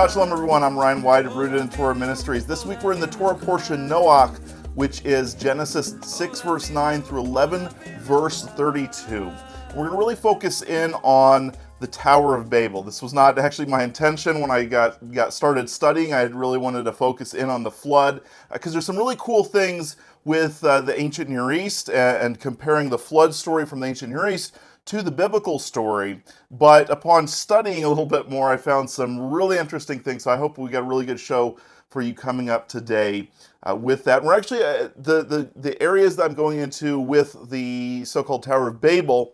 Shabbat Shalom, everyone. I'm Ryan White of Rooted in Torah Ministries. This week we're in the Torah portion, Noach, which is Genesis 6, verse 9 through 11, verse 32. We're going to really focus in on the Tower of Babel. This was not actually my intention when I got started studying. I had really wanted to focus in on the flood, because there's some really cool things with the ancient Near East and comparing the flood story from the ancient Near East to the biblical story. But upon studying a little bit more, I found some really interesting things. So I hope we got a really good show for you coming up today with that. We're actually, the areas that I'm going into with the so-called Tower of Babel,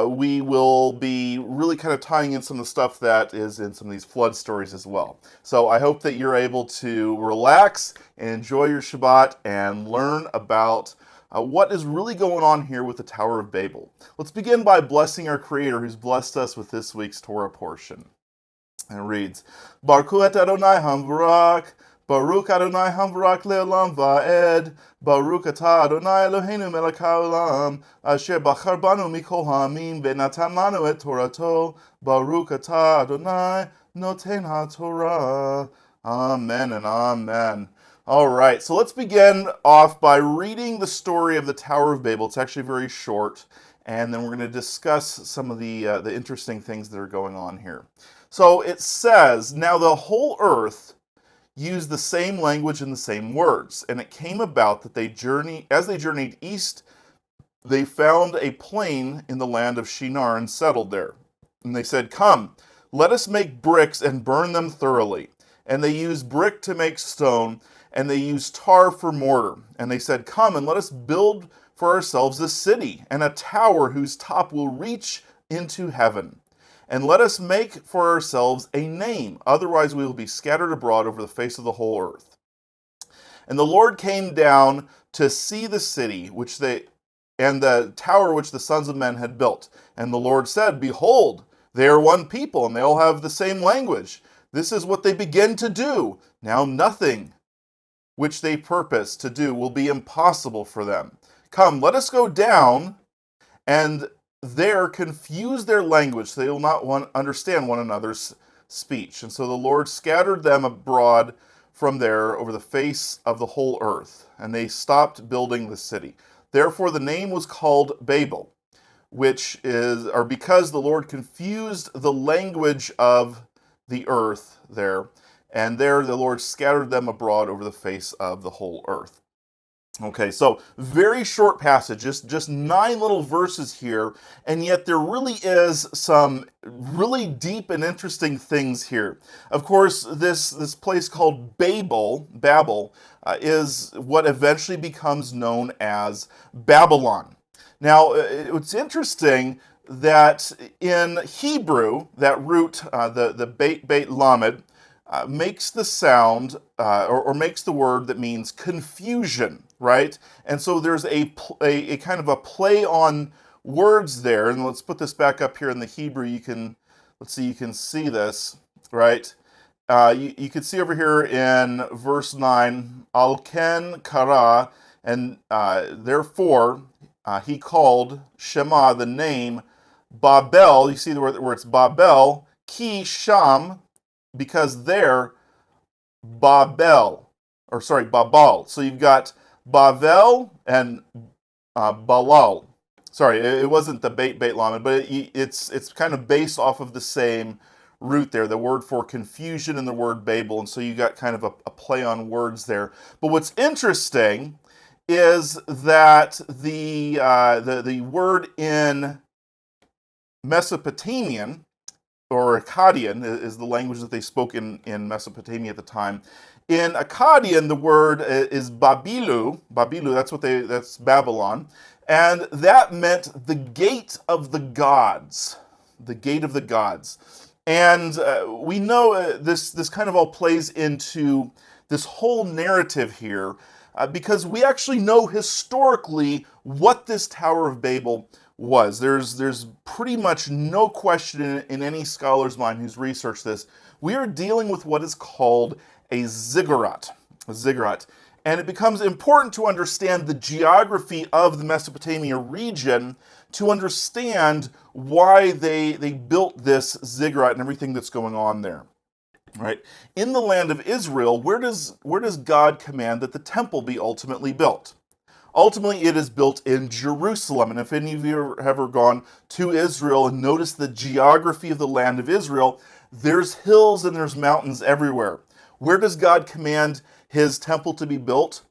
we will be really kind of tying in some of the stuff that is in some of these flood stories as well. So I hope that you're able to relax and enjoy your Shabbat and learn about what is really going on here with the Tower of Babel. Let's begin by blessing our Creator, who's blessed us with this week's Torah portion. And it reads, Baruch et Adonai Hamvarak, Baruch Adonai Hamvarak le'olam va'ed, Baruch atah Adonai Eloheinu melech ha'olam, asher bachar banu mikol ha'amim, ve'natan lanu et Torato, Baruch atah Adonai noten ha'torah. Amen and amen. All right, so let's begin off by reading the story of the Tower of Babel. It's actually very short, and then we're going to discuss some of the interesting things that are going on here. So it says, now the whole earth used the same language and the same words, and it came about that as they journeyed east, they found a plain in the land of Shinar and settled there. And they said, come, let us make bricks and burn them thoroughly. And they used brick to make stone, and they used tar for mortar. And they said, come and let us build for ourselves a city and a tower whose top will reach into heaven. And let us make for ourselves a name, otherwise we will be scattered abroad over the face of the whole earth. And the Lord came down to see the city and the tower which the sons of men had built. And the Lord said, behold, they are one people, and they all have the same language. This is what they begin to do. Now nothing which they purpose to do will be impossible for them. Come, let us go down and there confuse their language, so they will not understand one another's speech. And so the Lord scattered them abroad from there over the face of the whole earth, and they stopped building the city. Therefore the name was called Babel, because the Lord confused the language of the earth there, and there the Lord scattered them abroad over the face of the whole earth. Okay, so very short passage, just 9 little verses here, and yet there really is some really deep and interesting things here. Of course, this place called Babel, is what eventually becomes known as Babylon. Now, it's interesting that in Hebrew, that root, the Beit Lamed, makes the sound, or makes the word that means confusion, right? And so there's a kind of a play on words there. And let's put this back up here in the Hebrew. You can see this, right? You can see over here in verse 9, Al ken kara, and therefore he called Shema, the name, Babel. You see the word where it's Babel, ki sham, because there, Babal. So you've got Bavel and Balal. Sorry, it wasn't the Beit Lamed, but it's kind of based off of the same root there, the word for confusion and the word Babel, and so you got kind of a play on words there. But what's interesting is that the word in Mesopotamian, or Akkadian is the language that they spoke in Mesopotamia at the time. In Akkadian, the word is Babilu. Babilu, that's Babylon. And that meant the gate of the gods. The gate of the gods. And we know this kind of all plays into this whole narrative here, because we actually know historically what this Tower of Babel was. There's pretty much no question in any scholar's mind who's researched this. We are dealing with what is called a ziggurat. And it becomes important to understand the geography of the Mesopotamia region to understand why they built this ziggurat and everything that's going on there. right? In the land of Israel, where does God command that the temple be ultimately built? Ultimately, it is built in Jerusalem. And if any of you have ever gone to Israel and noticed the geography of the land of Israel, there's hills and there's mountains everywhere. Where does God command his temple to be built?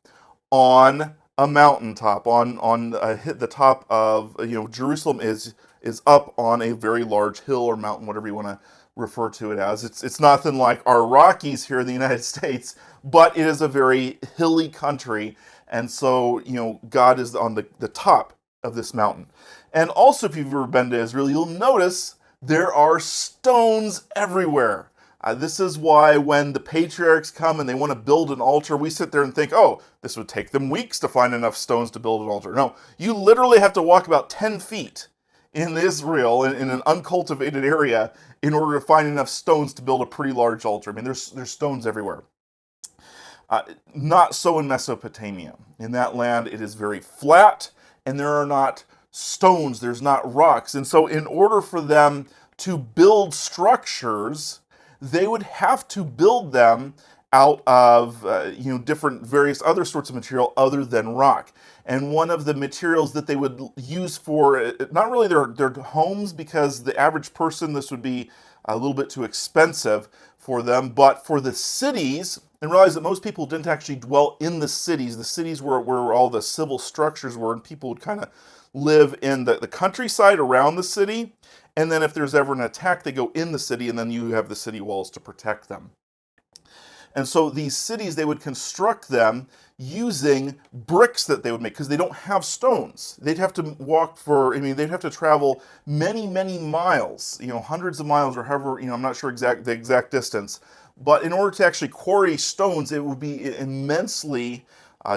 On a mountaintop, on the top of, Jerusalem is up on a very large hill or mountain, whatever you want to refer to it as. It's nothing like our Rockies here in the United States, but it is a very hilly country, and so God is on the top of this mountain. And also, if you've ever been to Israel, you'll notice there are stones everywhere. This is why when the patriarchs come and they want to build an altar, we sit there and think, oh, this would take them weeks to find enough stones to build an altar. No, you literally have to walk about 10 feet in Israel, in an uncultivated area, in order to find enough stones to build a pretty large altar. I mean, there's stones everywhere. Not so in Mesopotamia. In that land, it is very flat, and there are not stones, there's not rocks. And so in order for them to build structures, they would have to build them out of different various other sorts of material other than rock. And one of the materials that they would use for not really their homes, because the average person this would be a little bit too expensive for them, but for the cities. And realize that most people didn't actually dwell in the cities. The cities were where all the civil structures were, and people would kind of live in the countryside around the city. And then if there's ever an attack, they go in the city, and then you have the city walls to protect them. And so these cities, they would construct them using bricks that they would make, because they don't have stones. They'd have to they'd have to travel many, many miles, hundreds of miles, or however, I'm not sure the exact distance. But in order to actually quarry stones, it would be immensely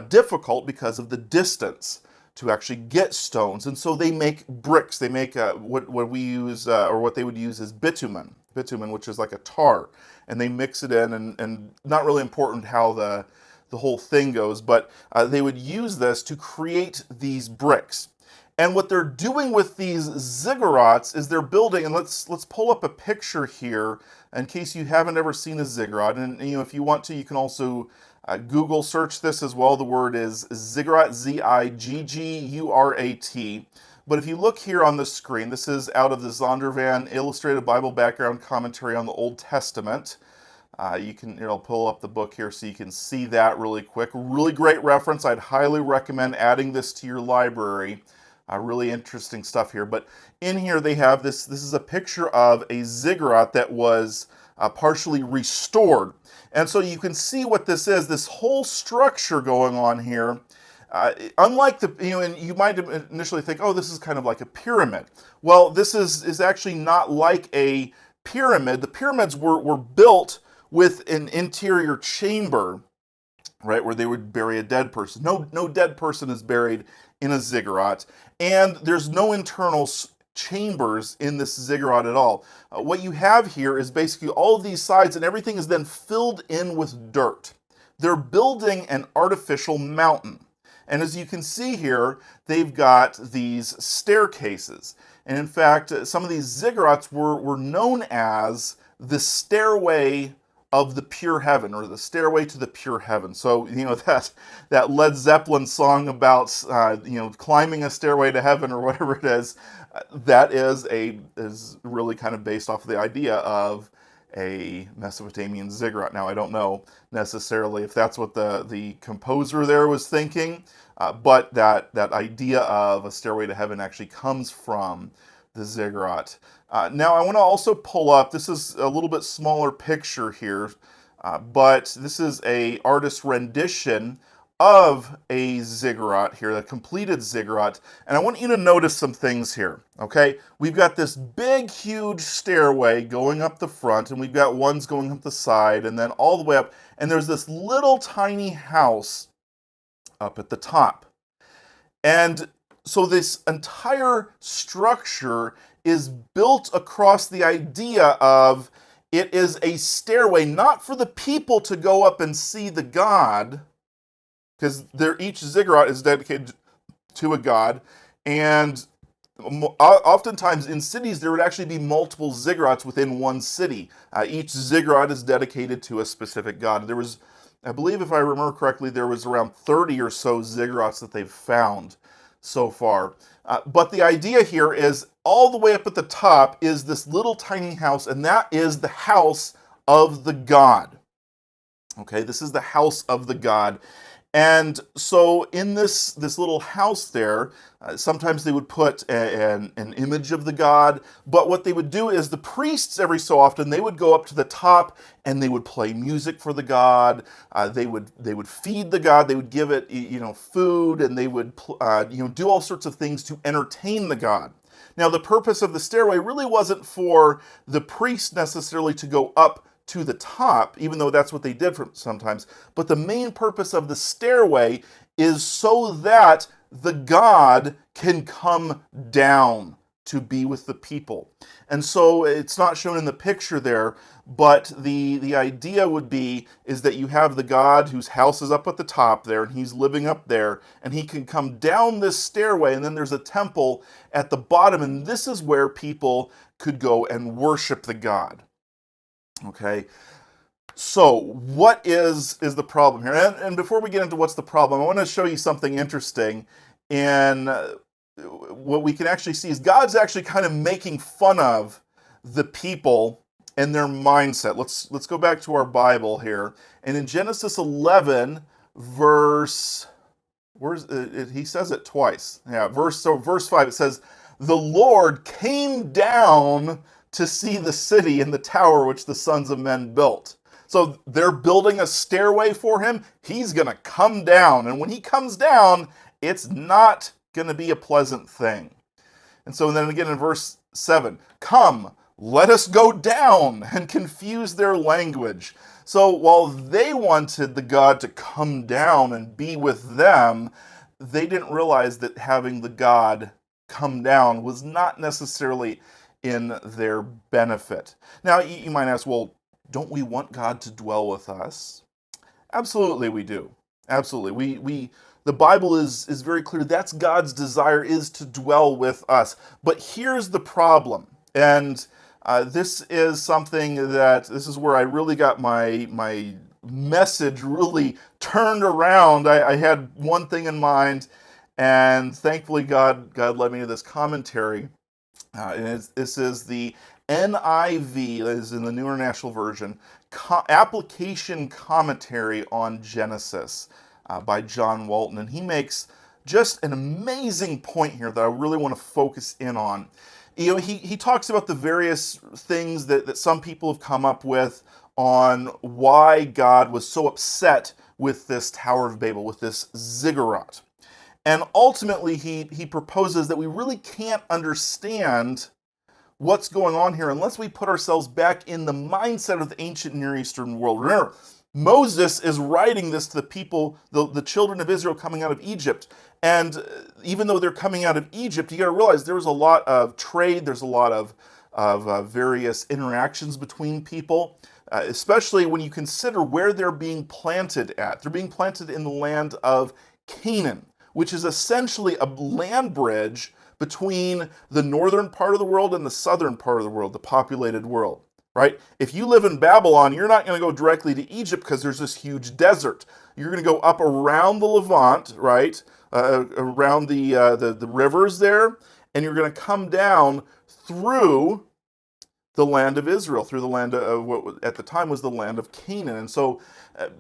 difficult because of the distance to actually get stones. And so they make bricks. They make what we use, or what they would use is bitumen, which is like a tar. And they mix it in, and not really important how the whole thing goes, but they would use this to create these bricks. And what they're doing with these ziggurats is they're building, and let's pull up a picture here in case you haven't ever seen a ziggurat. And if you want to, you can also Google search this as well. The word is ziggurat, Ziggurat. But if you look here on the screen, this is out of the Zondervan Illustrated Bible Background Commentary on the Old Testament. I'll pull up the book here so you can see that really quick. Really great reference. I'd highly recommend adding this to your library. Really interesting stuff here. But in here they have this. This is a picture of a ziggurat that was partially restored. And so you can see what this is. This whole structure going on here. Unlike and you might initially think, oh, this is kind of like a pyramid. Well, this is actually not like a pyramid. The pyramids were built with an interior chamber, right, where they would bury a dead person. No dead person is buried in a ziggurat, and there's no internal chambers in this ziggurat at all. What you have here is basically all of these sides, and everything is then filled in with dirt. They're building an artificial mountain. And as you can see here, they've got these staircases. And in fact, some of these ziggurats were known as the stairway of the pure heaven, or the stairway to the pure heaven. So, that Led Zeppelin song about, climbing a stairway to heaven, or whatever it is, that is really kind of based off of the idea of a Mesopotamian ziggurat. Now, I don't know necessarily if that's what the composer there was thinking, but that idea of a stairway to heaven actually comes from the ziggurat. Now, I want to also pull up, this is a little bit smaller picture here, but this is a artist's rendition of a ziggurat here, the completed ziggurat, and I want you to notice some things here, okay? We've got this big, huge stairway going up the front, and we've got ones going up the side, and then all the way up, and there's this little tiny house up at the top. And so this entire structure is built across the idea of it is a stairway, not for the people to go up and see the god, because each ziggurat is dedicated to a god, and oftentimes in cities there would actually be multiple ziggurats within one city. Each ziggurat is dedicated to a specific god. There was, I believe, if I remember correctly, there was around 30 or so ziggurats that they've found so far. But the idea here is all the way up at the top is this little tiny house, and that is the house of the god. Okay, this is the house of the god. And so in this little house there, sometimes they would put an image of the god, but what they would do is the priests every so often, they would go up to the top and they would play music for the god. They would feed the god, they would give it food, and they would do all sorts of things to entertain the god. Now the purpose of the stairway really wasn't for the priest necessarily to go up to the top, even though that's what they did sometimes. But the main purpose of the stairway is so that the god can come down to be with the people. And so it's not shown in the picture there, but the idea would be is that you have the god whose house is up at the top there, and he's living up there, and he can come down this stairway, and then there's a temple at the bottom, and this is where people could go and worship the god. Okay, so what is the problem here? And before we get into what's the problem, I want to show you something interesting. And what we can actually see is God's actually kind of making fun of the people and their mindset. Let's go back to our Bible here. And in Genesis 11, verse, he says it twice. Yeah, verse 5, it says, "The Lord came down to see the city and the tower which the sons of men built." So they're building a stairway for him. He's going to come down. And when he comes down, it's not going to be a pleasant thing. And so then again in verse 7, "Come, let us go down and confuse their language." So while they wanted the God to come down and be with them, they didn't realize that having the God come down was not necessarily in their benefit. Now, you might ask, well, don't we want God to dwell with us? Absolutely we do. Absolutely. The Bible is very clear. That's God's desire, is to dwell with us. But here's the problem. And this is where I really got my message really turned around. I had one thing in mind, and thankfully God led me to this commentary. This is the NIV, that is in the New International Version, application commentary on Genesis by John Walton. And he makes just an amazing point here that I really want to focus in on. He talks about the various things that some people have come up with on why God was so upset with this Tower of Babel, with this ziggurat. And ultimately, he proposes that we really can't understand what's going on here unless we put ourselves back in the mindset of the ancient Near Eastern world. Remember, Moses is writing this to the people, the children of Israel coming out of Egypt. And even though they're coming out of Egypt, you got to realize there was a lot of trade, there's a lot of various interactions between people, especially when you consider where they're being planted at. They're being planted in the land of Canaan, which is essentially a land bridge between the northern part of the world and the southern part of the world, the populated world, right? If you live in Babylon, you're not going to go directly to Egypt because there's this huge desert. You're going to go up around the Levant, right, around the rivers there, and you're going to come down through the land of Israel, through the land of what at the time was the land of Canaan. And so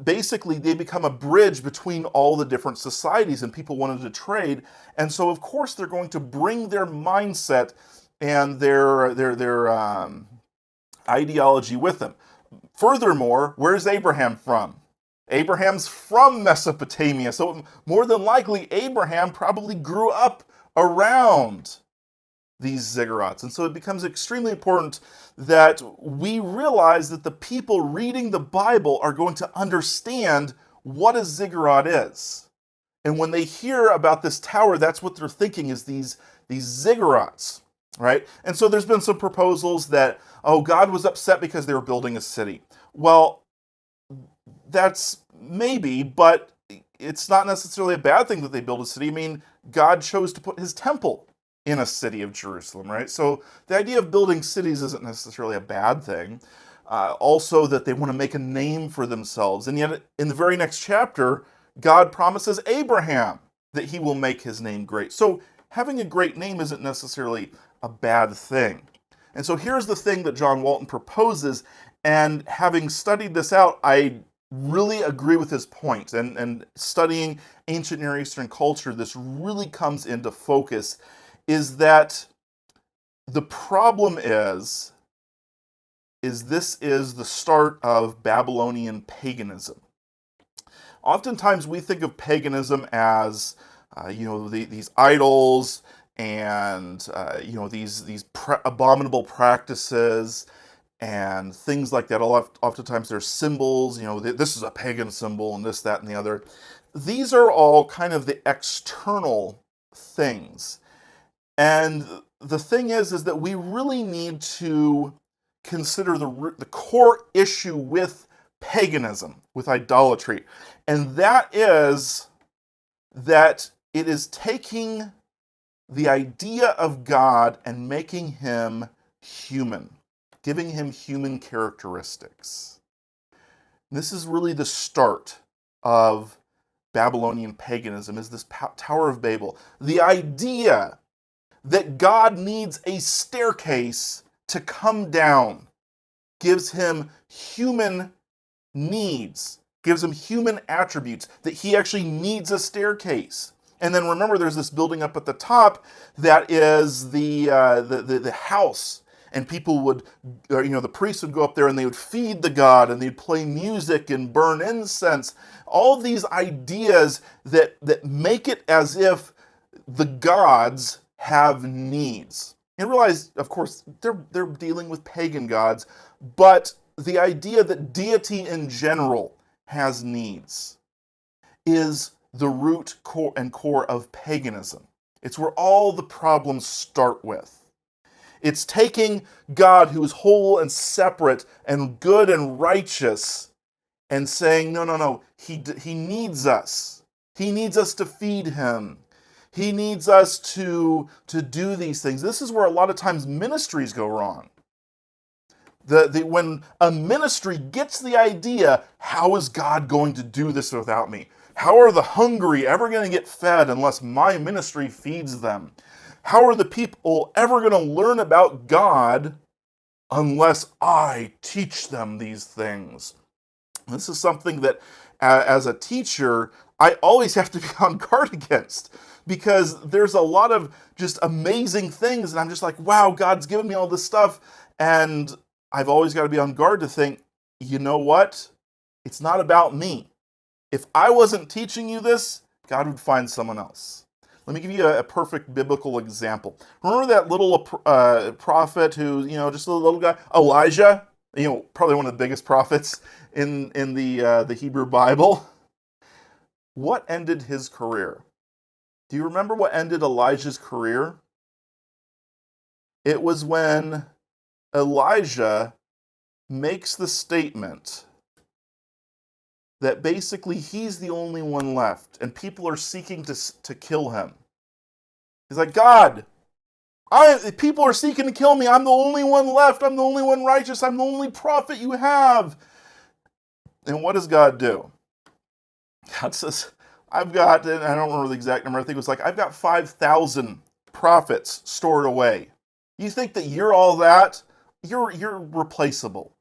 basically they become a bridge between all the different societies, and people wanted to trade. And so of course they're going to bring their mindset and their ideology with them. Furthermore, where's Abraham from? Abraham's from Mesopotamia. So more than likely Abraham probably grew up around these ziggurats. And so it becomes extremely important that we realize that the people reading the Bible are going to understand what a ziggurat is. And when they hear about this tower, that's what they're thinking, is these ziggurats, right? And so there's been some proposals that, God was upset because they were building a city. Well, that's maybe, but it's not necessarily a bad thing that they build a city. I mean, God chose to put his temple in a city of Jerusalem, right? So the idea of building cities isn't necessarily a bad thing. Also, that they want to make a name for themselves. And yet, in the very next chapter, God promises Abraham that he will make his name great. So having a great name isn't necessarily a bad thing. And so here's the thing that John Walton proposes, and having studied this out, I really agree with his point. And studying ancient Near Eastern culture, this really comes into focus, is that the problem is this is the start of Babylonian paganism. Oftentimes we think of paganism as, these idols and, these abominable practices and things like that. Oftentimes there's symbols, this is a pagan symbol and this, that, and the other. These are all kind of the external things. And the thing is that we really need to consider the core issue with paganism, with idolatry. And that is that it is taking the idea of God and making him human, giving him human characteristics. This is really the start of Babylonian paganism, is this Tower of Babel. The idea that God needs a staircase to come down gives him human needs, gives him human attributes, that he actually needs a staircase. And then remember, there's this building up at the top that is the house, and people would, the priests would go up there and they would feed the god, and they'd play music and burn incense. All of these ideas that make it as if the gods have needs. You realize, of course, they're dealing with pagan gods, but the idea that deity in general has needs is the root core of paganism. It's where all the problems start with. It's taking God, who is whole and separate and good and righteous, and saying, no, he needs us. He needs us to feed him. He needs us to do these things. This is where a lot of times ministries go wrong. When a ministry gets the idea, how is God going to do this without me? How are the hungry ever going to get fed unless my ministry feeds them? How are the people ever going to learn about God unless I teach them these things? This is something that, as a teacher, I always have to be on guard against, because there's a lot of just amazing things, and I'm just like, wow, God's given me all this stuff, and I've always got to be on guard to think, you know what? It's not about me. If I wasn't teaching you this, God would find someone else. Let me give you a perfect biblical example. Remember that little prophet who, just a little guy, Elijah? Probably one of the biggest prophets in the Hebrew Bible. What ended his career? Do you remember what ended Elijah's career? It was when Elijah makes the statement that basically he's the only one left, and people are seeking to kill him. He's like, God, people are seeking to kill me. I'm the only one left. I'm the only one righteous. I'm the only prophet you have. And what does God do? God says, I've got, and I don't remember the exact number, I think it was like, I've got 5,000 prophets stored away. You think that you're all that? You're replaceable.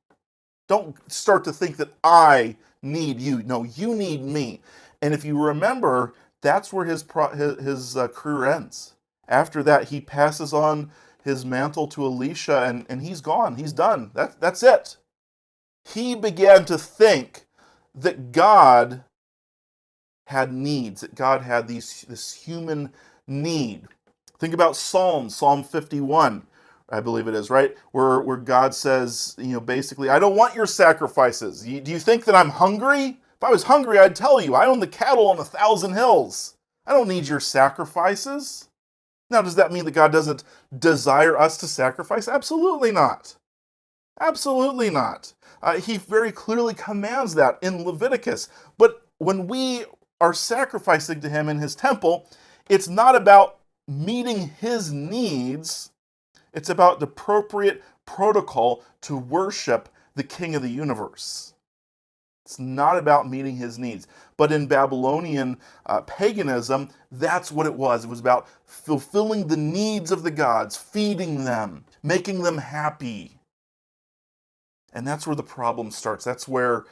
Don't start to think that I need you. No, you need me. And if you remember, that's where his career ends. After that, he passes on his mantle to Elisha, and he's gone. He's done. That's it. He began to think that God had needs, that God had this human need. Think about Psalm 51, I believe it is, right? Where God says, basically, I don't want your sacrifices. Do you think that I'm hungry? If I was hungry, I'd tell you. I own the cattle on 1,000 hills. I don't need your sacrifices. Now, does that mean that God doesn't desire us to sacrifice? Absolutely not. Absolutely not. He very clearly commands that in Leviticus. But when we are sacrificing to him in his temple, it's not about meeting his needs. It's about the appropriate protocol to worship the King of the universe. It's not about meeting his needs. But in Babylonian paganism, that's what it was. It was about fulfilling the needs of the gods, feeding them, making them happy. And that's where the problem starts. That's where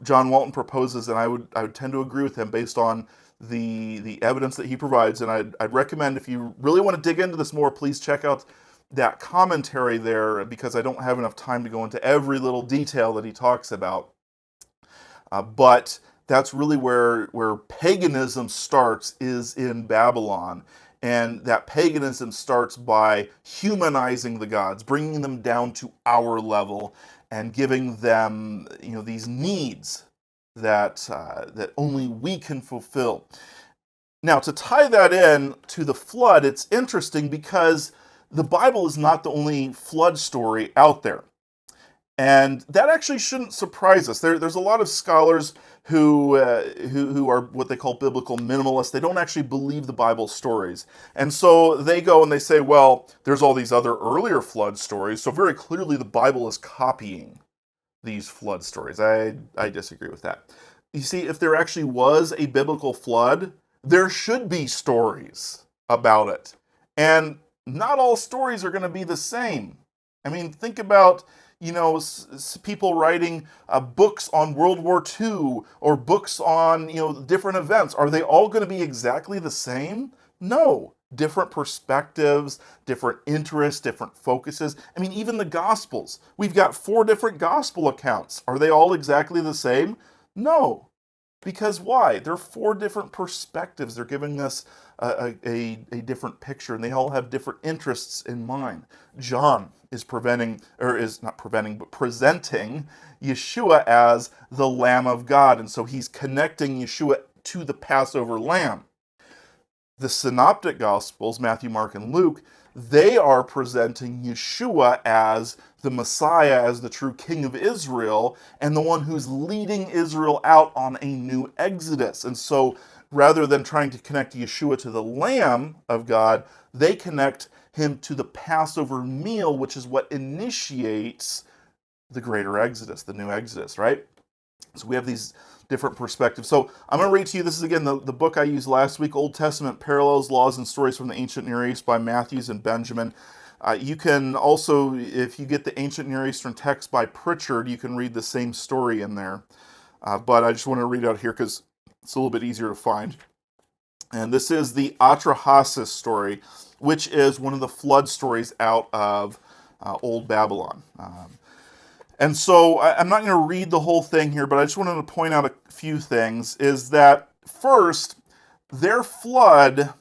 John Walton proposes, and I would tend to agree with him based on the evidence that he provides. And I'd recommend, if you really want to dig into this more, please check out that commentary there, because I don't have enough time to go into every little detail that he talks about. But that's really where paganism starts, is in Babylon. And that paganism starts by humanizing the gods, bringing them down to our level, and giving them, these needs that only we can fulfill. Now, to tie that in to the flood, it's interesting because the Bible is not the only flood story out there. And that actually shouldn't surprise us. There's a lot of scholars who are what they call biblical minimalists. They don't actually believe the Bible stories. And so they go and they say, well, there's all these other earlier flood stories, so very clearly the Bible is copying these flood stories. I disagree with that. You see, if there actually was a biblical flood, there should be stories about it. And not all stories are going to be the same. I mean, think about people writing books on World War II, or books on, different events. Are they all going to be exactly the same? No. Different perspectives, different interests, different focuses. I mean, even the Gospels. We've got 4 different Gospel accounts. Are they all exactly the same? No. Because why? They're 4 different perspectives. They're giving us a different picture, and they all have different interests in mind. John is presenting Yeshua as the Lamb of God, and so he's connecting Yeshua to the Passover lamb. The Synoptic Gospels, Matthew, Mark, and Luke, they are presenting Yeshua as the Messiah, as the true King of Israel, and the one who's leading Israel out on a new Exodus. And so, rather than trying to connect Yeshua to the Lamb of God, they connect him to the Passover meal, which is what initiates the greater Exodus, the new Exodus, right? So we have these different perspectives. So I'm going to read to you, this is again the book I used last week, Old Testament Parallels, Laws, and Stories from the Ancient Near East by Matthews and Benjamin. You can also, if you get the Ancient Near Eastern text by Pritchard, you can read the same story in there. But I just want to read it out here because it's a little bit easier to find. And this is the Atrahasis story, which is one of the flood stories out of Old Babylon. And so I'm not going to read the whole thing here, but I just wanted to point out a few things. Is that first, their flood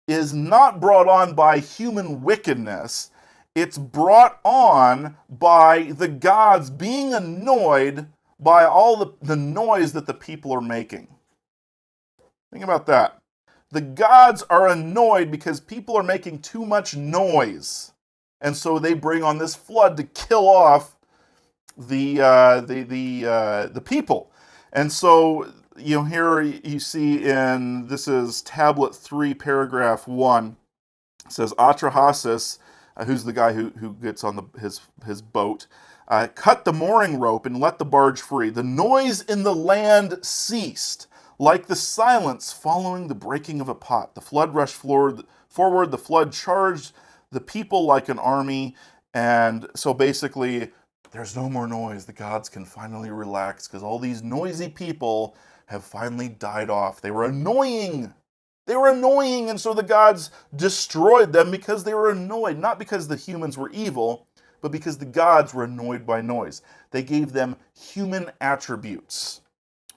is not brought on by human wickedness. It's brought on by the gods being annoyed by all the noise that the people are making. Think about that. The gods are annoyed because people are making too much noise. And so they bring on this flood to kill off the people. And so, here you see this is tablet 3, paragraph 1. It says, Atrahasis, who's the guy who gets on his boat, cut the mooring rope and let the barge free. The noise in the land ceased, like the silence following the breaking of a pot. The flood rushed forward, the flood charged the people like an army, and so basically, there's no more noise. The gods can finally relax because all these noisy people have finally died off. They were annoying. And so the gods destroyed them because they were annoyed. Not because the humans were evil, but because the gods were annoyed by noise. They gave them human attributes,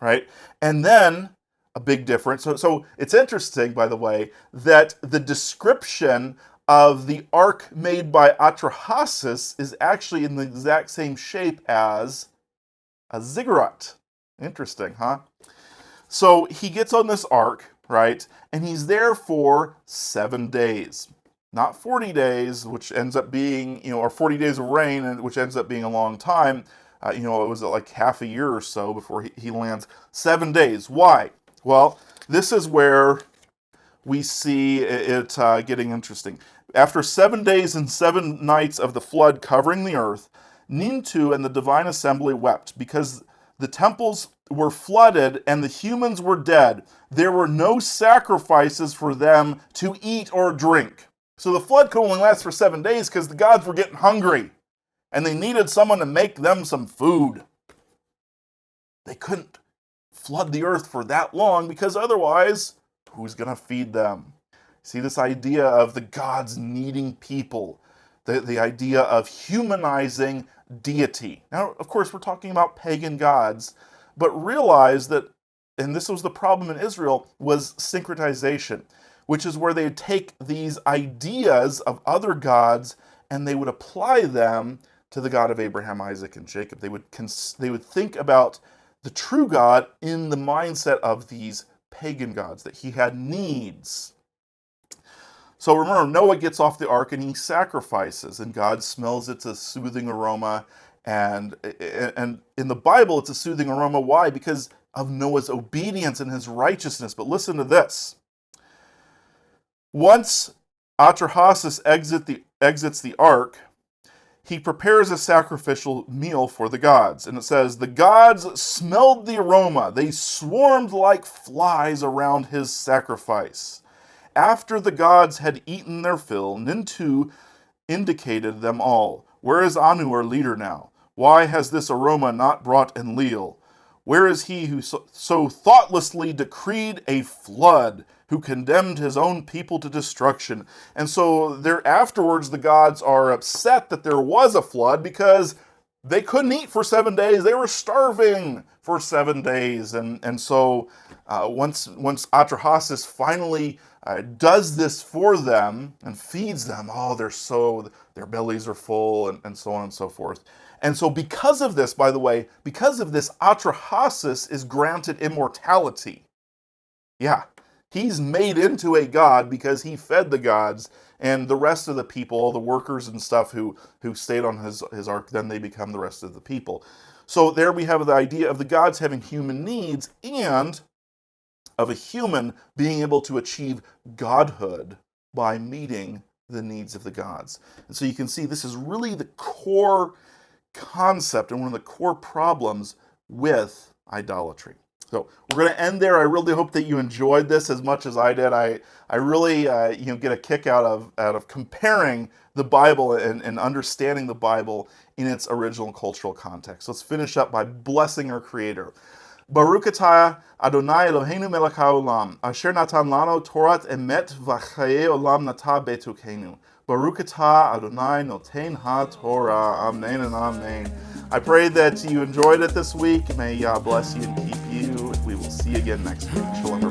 right? And then, a big difference. So it's interesting, by the way, that the description of the ark made by Atrahasis is actually in the exact same shape as a ziggurat. Interesting, huh? So he gets on this ark, right? And he's there for 7 days. Not 40 days, which ends up being, or 40 days of rain, which ends up being a long time. It was like half a year or so before he lands. 7 days. Why? Well, this is where we see it getting interesting. After 7 days and 7 nights of the flood covering the earth, Nintu and the divine assembly wept because the temples were flooded and the humans were dead. There were no sacrifices for them to eat or drink. So the flood could only last for 7 days because the gods were getting hungry and they needed someone to make them some food. They couldn't flood the earth for that long because otherwise, who's going to feed them? See, this idea of the gods needing people, the idea of humanizing deity. Now, of course, we're talking about pagan gods, but realize that, and this was the problem in Israel, was syncretization, which is where they'd take these ideas of other gods and they would apply them to the God of Abraham, Isaac, and Jacob. They would think about the true God in the mindset of these pagan gods, that he had needs. So remember, Noah gets off the ark and he sacrifices, and God smells it's a soothing aroma. And in the Bible, it's a soothing aroma. Why? Because of Noah's obedience and his righteousness. But listen to this. Once Atrahasis exits the ark, he prepares a sacrificial meal for the gods. And it says, the gods smelled the aroma. They swarmed like flies around his sacrifice. After the gods had eaten their fill, Nintu indicated them all. Where is Anu, our leader, now? Why has this aroma not brought Enlil? Where is he who so thoughtlessly decreed a flood, who condemned his own people to destruction? And so there afterwards, the gods are upset that there was a flood because they couldn't eat for 7 days. They were starving for 7 days. And so once Atrahasis finally does this for them and feeds them, their bellies are full, and so on and so forth. And so because of this, by the way, because of this, Atrahasis is granted immortality. Yeah, he's made into a god because he fed the gods, and the rest of the people, all the workers and stuff who stayed on his ark, then they become the rest of the people. So there we have the idea of the gods having human needs and of a human being able to achieve godhood by meeting the needs of the gods. And so you can see this is really the core concept and one of the core problems with idolatry. So we're going to end there. I really hope that you enjoyed this as much as I did. I really get a kick out of comparing the Bible and understanding the Bible in its original cultural context. Let's finish up by blessing our Creator. Baruch atah Adonai Eloheinu melech haolam, asher natan lanu Torat emet v'chaye olam nata betukenu. Baruch atah Adonai noten ha-Torah. Amen and amen. I pray that you enjoyed it this week. May Yah bless you and keep you. We will see you again next week. Shalom.